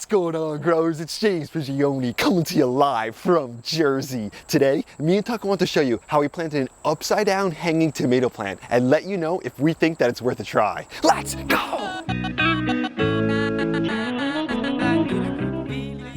What's going on, growers? It's James Prigioni coming to you live from Jersey. Today, me and Tuck want to show you how we planted an upside down hanging tomato plant and let you know if we think that it's worth a try. Let's go!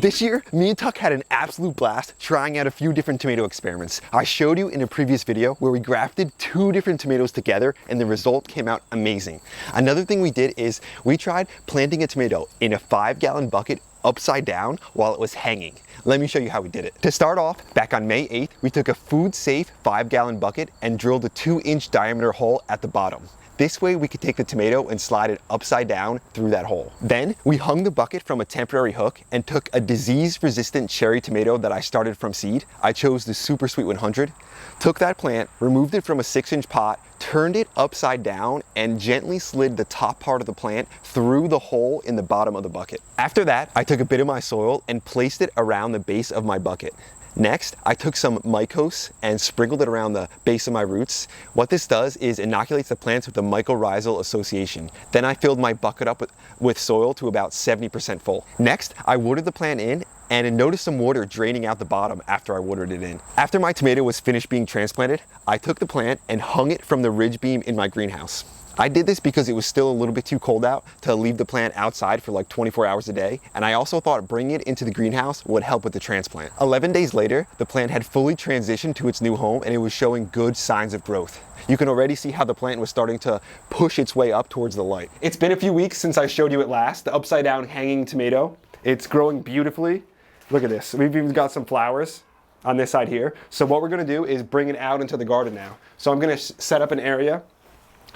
This year, me and Tuck had an absolute blast trying out a few different tomato experiments. I showed you in a previous video where we grafted 2 different tomatoes together and the result came out amazing. Another thing we did is we tried planting a tomato in a 5-gallon bucket upside down while it was hanging. Let me show you how we did it. To start off, back on May 8th, we took a food-safe 5-gallon bucket and drilled a 2-inch diameter hole at the bottom. This way we could take the tomato and slide it upside down through that hole. Then we hung the bucket from a temporary hook and took a disease-resistant cherry tomato that I started from seed. I chose the Super Sweet 100, took that plant, removed it from a 6-inch pot, turned it upside down and gently slid the top part of the plant through the hole in the bottom of the bucket. After that, I took a bit of my soil and placed it around the base of my bucket. Next, I took some mycose and sprinkled it around the base of my roots. What this does is inoculates the plants with the mycorrhizal association. Then I filled my bucket up with soil to about 70% full. Next, I watered the plant in and noticed some water draining out the bottom after I watered it in. After my tomato was finished being transplanted, I took the plant and hung it from the ridge beam in my greenhouse. I did this because it was still a little bit too cold out to leave the plant outside for like 24 hours a day, and I also thought bringing it into the greenhouse would help with the transplant. 11 days later, the plant had fully transitioned to its new home and it was showing good signs of growth. You can already see how the plant was starting to push its way up towards the light. It's been a few weeks since I showed you it last, the upside down hanging tomato. It's growing beautifully. Look at this, we've even got some flowers on this side here. So what we're gonna do is bring it out into the garden now. So I'm gonna set up an area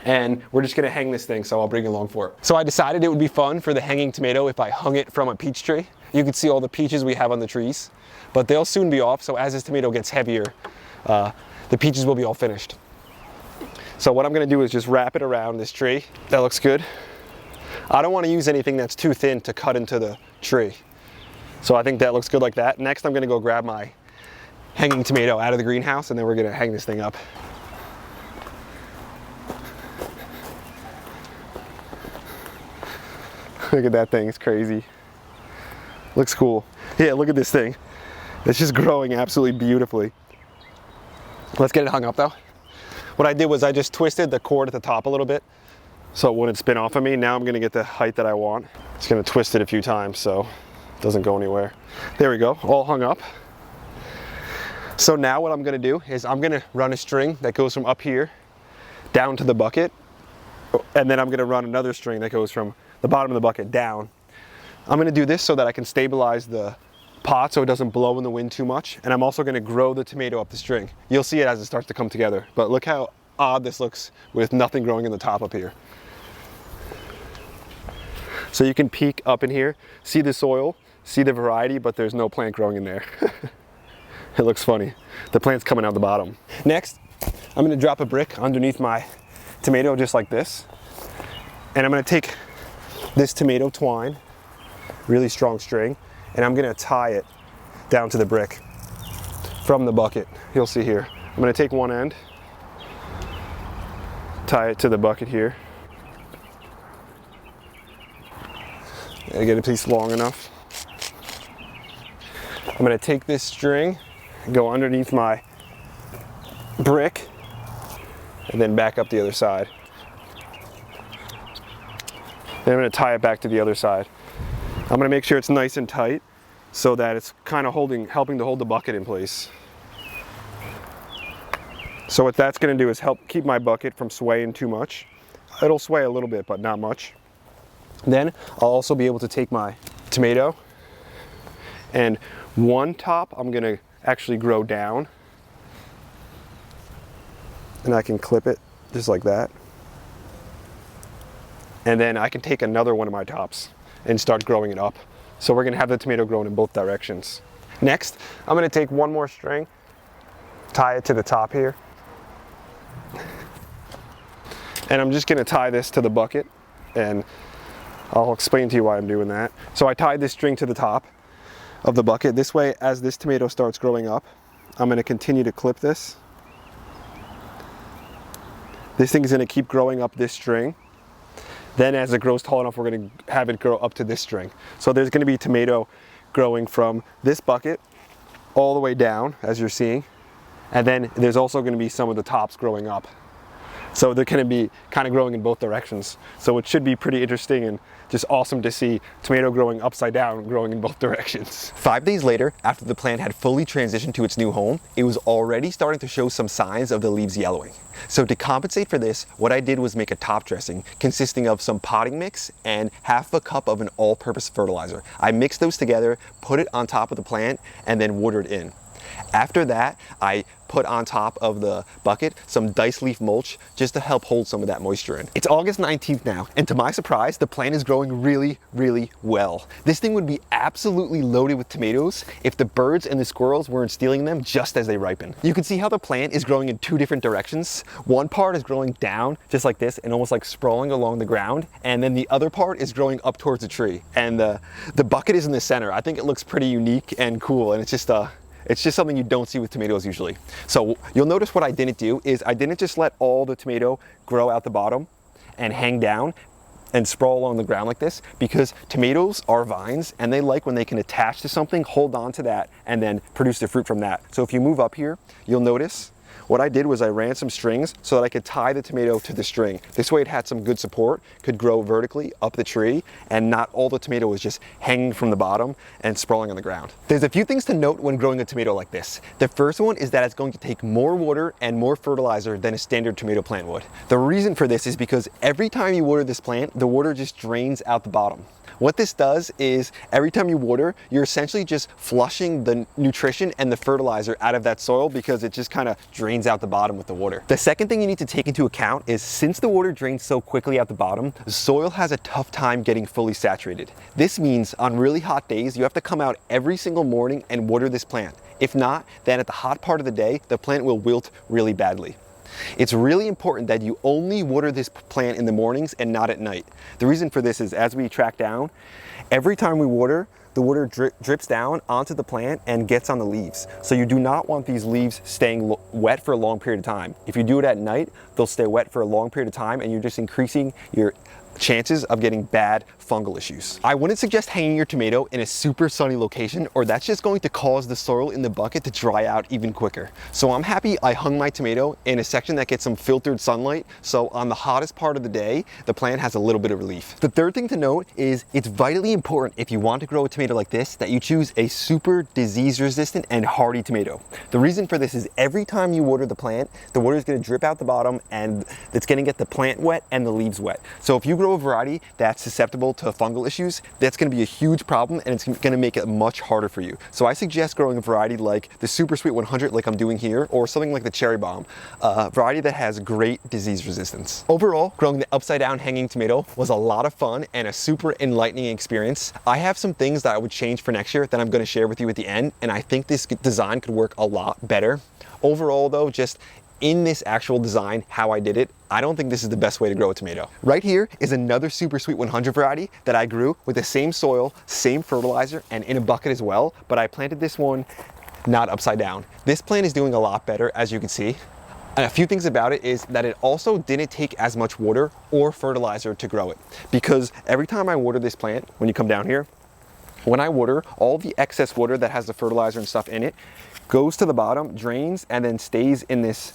and we're just gonna hang this thing, so I'll bring you along for it. So I decided it would be fun for the hanging tomato if I hung it from a peach tree. You can see all the peaches we have on the trees, but they'll soon be off, so as this tomato gets heavier, the peaches will be all finished. So what I'm gonna do is just wrap it around this tree. That looks good. I don't wanna use anything that's too thin to cut into the tree. So I think that looks good like that. Next, I'm gonna go grab my hanging tomato out of the greenhouse and then we're gonna hang this thing up. Look at that thing, it's crazy. Looks cool. Yeah, look at this thing. It's just growing absolutely beautifully. Let's get it hung up though. What I did was I just twisted the cord at the top a little bit so it wouldn't spin off of me. Now I'm gonna get the height that I want. It's gonna twist it a few times so it doesn't go anywhere. There we go, all hung up. So now what I'm gonna do is I'm gonna run a string that goes from up here down to the bucket, and then I'm gonna run another string that goes from the bottom of the bucket down. I'm gonna do this so that I can stabilize the pot so it doesn't blow in the wind too much, and I'm also gonna grow the tomato up the string. You'll see it as it starts to come together, but look how odd this looks with nothing growing in the top up here. So you can peek up in here, see the soil, see the variety, but there's no plant growing in there. It looks funny. The plant's coming out the bottom. Next, I'm gonna drop a brick underneath my tomato just like this, and I'm gonna take this tomato twine, really strong string, and I'm gonna tie it down to the brick from the bucket. You'll see here. I'm gonna take one end, tie it to the bucket here. I get a piece long enough. I'm gonna take this string, go underneath my brick, and then back up the other side. Then I'm going to tie it back to the other side. I'm going to make sure it's nice and tight so that it's kind of helping to hold the bucket in place. So what that's going to do is help keep my bucket from swaying too much. It'll sway a little bit, but not much. Then I'll also be able to take my tomato, and one top I'm going to actually grow down, and I can clip it just like that. And then I can take another one of my tops and start growing it up. So we're gonna have the tomato growing in both directions. Next, I'm gonna take one more string, tie it to the top here. And I'm just gonna tie this to the bucket, and I'll explain to you why I'm doing that. So I tied this string to the top of the bucket. This way, as this tomato starts growing up, I'm gonna continue to clip this. This thing is gonna keep growing up this string. Then as it grows tall enough, we're gonna have it grow up to this string. So there's gonna be tomato growing from this bucket all the way down, as you're seeing. And then there's also gonna be some of the tops growing up. So they're gonna be kind of growing in both directions. So it should be pretty interesting and just awesome to see tomato growing upside down, growing in both directions. 5 days later, after the plant had fully transitioned to its new home, it was already starting to show some signs of the leaves yellowing. So to compensate for this, what I did was make a top dressing consisting of some potting mix and half a cup of an all-purpose fertilizer. I mixed those together, put it on top of the plant, and then watered in. After that, I put on top of the bucket some diced leaf mulch just to help hold some of that moisture in. It's August 19th now, and to my surprise, the plant is growing really, really well. This thing would be absolutely loaded with tomatoes if the birds and the squirrels weren't stealing them just as they ripen. You can see how the plant is growing in 2 different directions. One part is growing down, just like this, and almost like sprawling along the ground, and then the other part is growing up towards the tree. And the bucket is in the center. I think it looks pretty unique and cool, and it's just something you don't see with tomatoes usually. So you'll notice what I didn't do is I didn't just let all the tomato grow out the bottom and hang down and sprawl along the ground like this, because tomatoes are vines and they like when they can attach to something, hold on to that, and then produce the fruit from that. So if you move up here, you'll notice what I did was I ran some strings so that I could tie the tomato to the string. This way it had some good support, could grow vertically up the tree, and not all the tomato was just hanging from the bottom and sprawling on the ground. There's a few things to note when growing a tomato like this. The first one is that it's going to take more water and more fertilizer than a standard tomato plant would. The reason for this is because every time you water this plant, the water just drains out the bottom. What this does is every time you water, you're essentially just flushing the nutrition and the fertilizer out of that soil because it just kind of drains out the bottom with the water. The second thing you need to take into account is since the water drains so quickly out the bottom, the soil has a tough time getting fully saturated. This means on really hot days, you have to come out every single morning and water this plant. If not, then at the hot part of the day, the plant will wilt really badly. It's really important that you only water this plant in the mornings and not at night. The reason for this is as we track down, every time we water, the water drips down onto the plant and gets on the leaves. So you do not want these leaves staying wet for a long period of time. If you do it at night, they'll stay wet for a long period of time and you're just increasing your chances of getting bad fungal issues. I wouldn't suggest hanging your tomato in a super sunny location, or that's just going to cause the soil in the bucket to dry out even quicker. So I'm happy I hung my tomato in a section that gets some filtered sunlight, so on the hottest part of the day, the plant has a little bit of relief. The third thing to note is it's vitally important if you want to grow a tomato like this that you choose a super disease resistant and hardy tomato. The reason for this is every time you water the plant, the water is going to drip out the bottom and it's going to get the plant wet and the leaves wet. So if you grow a variety that's susceptible to fungal issues, that's going to be a huge problem and it's going to make it much harder for you. So I suggest growing a variety like the Super Sweet 100 like I'm doing here, or something like the Cherry Bomb, a variety that has great disease resistance. Overall, growing the upside down hanging tomato was a lot of fun and a super enlightening experience. I have some things that I would change for next year that I'm going to share with you at the end, and I think this design could work a lot better. Overall though, just in this actual design, how I did it, I don't think this is the best way to grow a tomato. Right here is another Super Sweet 100 variety that I grew with the same soil, same fertilizer, and in a bucket as well, but I planted this one not upside down. This plant is doing a lot better, as you can see. And a few things about it is that it also didn't take as much water or fertilizer to grow it, because every time I water this plant, when you come down here, when I water, all the excess water that has the fertilizer and stuff in it goes to the bottom, drains, and then stays in this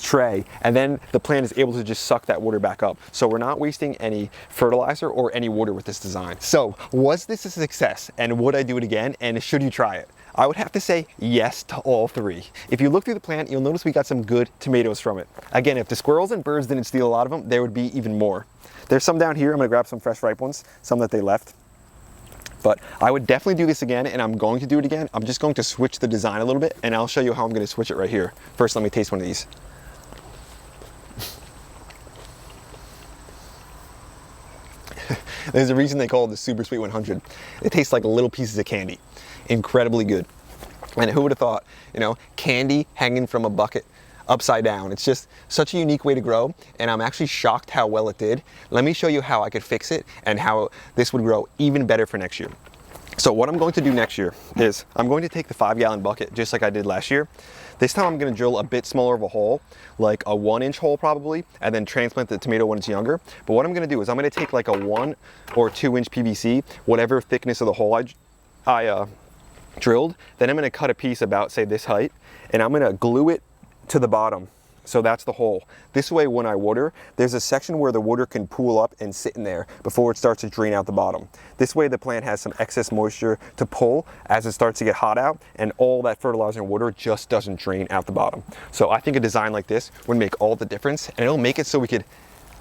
tray, and then the plant is able to just suck that water back up. So we're not wasting any fertilizer or any water with this design. So was this a success, and would I do it again, and should you try it? I would have to say yes to all three. If you look through the plant, you'll notice we got some good tomatoes from it. Again, if the squirrels and birds didn't steal a lot of them, there would be even more. There's some down here. I'm gonna grab some fresh ripe ones, some that they left. But I would definitely do this again, and I'm going to do it again. I'm just going to switch the design a little bit, and I'll show you how I'm going to switch it right here. First, let me taste one of these. There's a reason they call it the Super Sweet 100. It tastes like little pieces of candy. Incredibly good. And who would have thought, you know, candy hanging from a bucket upside down. It's just such a unique way to grow, and I'm actually shocked how well it did. Let me show you how I could fix it and how this would grow even better for next year. So what I'm going to do next year is I'm going to take the 5-gallon bucket just like I did last year. This time I'm going to drill a bit smaller of a hole, like a 1-inch hole probably, and then transplant the tomato when it's younger. But what I'm going to do is I'm going to take like a 1 or 2-inch PVC, whatever thickness of the hole I drilled. Then I'm going to cut a piece about, say, this height, and I'm going to glue it to the bottom. So that's the hole. This way, when I water, there's a section where the water can pool up and sit in there before it starts to drain out the bottom. This way the plant has some excess moisture to pull as it starts to get hot out, and all that fertilizer and water just doesn't drain out the bottom. So I think a design like this would make all the difference, and it'll make it so we could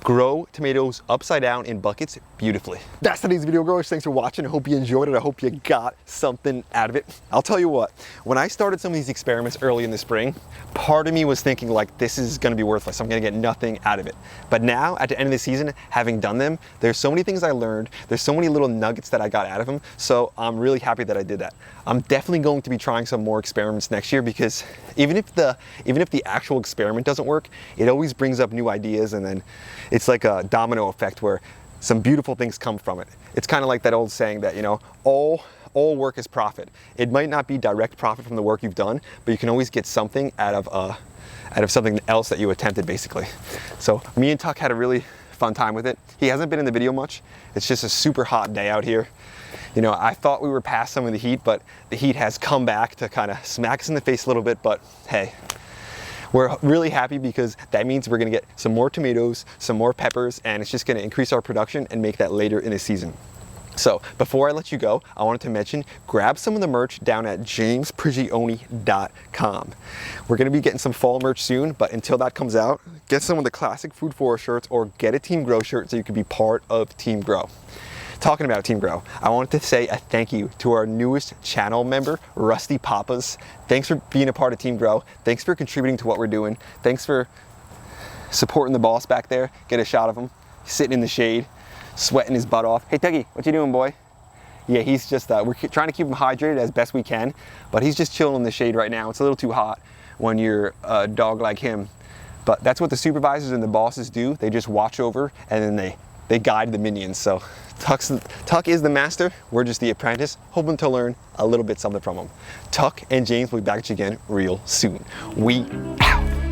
grow tomatoes upside down in buckets beautifully. That's today's video, growers. Thanks for watching. I hope you enjoyed it. I hope you got something out of it. I'll tell you what, when I started some of these experiments early in the spring, part of me was thinking like, this is gonna be worthless. I'm gonna get nothing out of it. But now at the end of the season, having done them, there's so many things I learned. There's so many little nuggets that I got out of them. So I'm really happy that I did that. I'm definitely going to be trying some more experiments next year, because even if the actual experiment doesn't work, it always brings up new ideas, and then it's like a domino effect where some beautiful things come from it. It's kind of like that old saying that, you know, all work is profit. It might not be direct profit from the work you've done, but you can always get something out of something else that you attempted, basically. So me and Tuck had a really fun time with it. He hasn't been in the video much. It's just a super hot day out here. You know, I thought we were past some of the heat, but the heat has come back to kind of smack us in the face a little bit. But hey, we're really happy because that means we're gonna get some more tomatoes, some more peppers, and it's just gonna increase our production and make that later in the season. So before I let you go, I wanted to mention, grab some of the merch down at jamesprigioni.com. We're gonna be getting some fall merch soon, but until that comes out, get some of the classic Food Forest shirts or get a Team Grow shirt so you can be part of Team Grow. Talking about Team Grow, I wanted to say a thank you to our newest channel member, Rusty Papas. Thanks for being a part of Team Grow. Thanks for contributing to what we're doing. Thanks for supporting the boss back there. Get a shot of him sitting in the shade, sweating his butt off. Hey Tuggy, what you doing, boy? Yeah, he's just, we're trying to keep him hydrated as best we can, but he's just chilling in the shade right now. It's a little too hot when you're a dog like him. But that's what the supervisors and the bosses do. They just watch over, and then they guide the minions. So Tuck is the master, we're just the apprentice, hoping to learn a little bit something from him. Tuck and James will be back at you again real soon. We out.